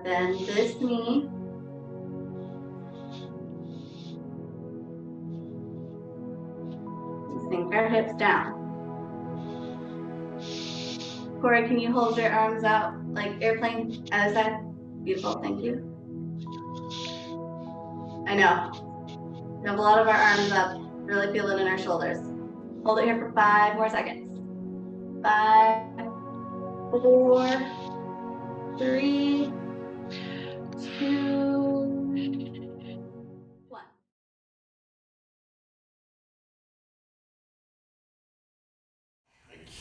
Bend this knee. Sink our hips down. Corey, can you hold your arms out like airplane other side? Beautiful, thank you. I know. We have a lot of our arms up. Really feel it in our shoulders. Hold it here for 5 more seconds. 5, 4, 3, 2, 1.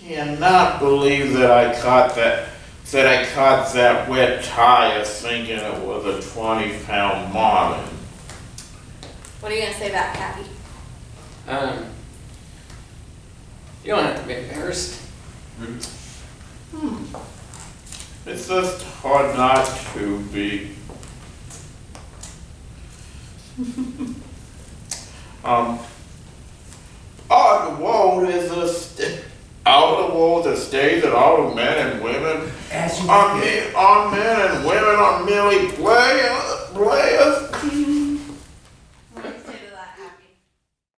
Cannot believe that I caught that wet tire thinking it was a 20-pound marlin. What are you gonna say back, Cappy? You don't have to be embarrassed. It's just hard not to be. All the world is all the world a stage that all the men and women are men and women are merely players.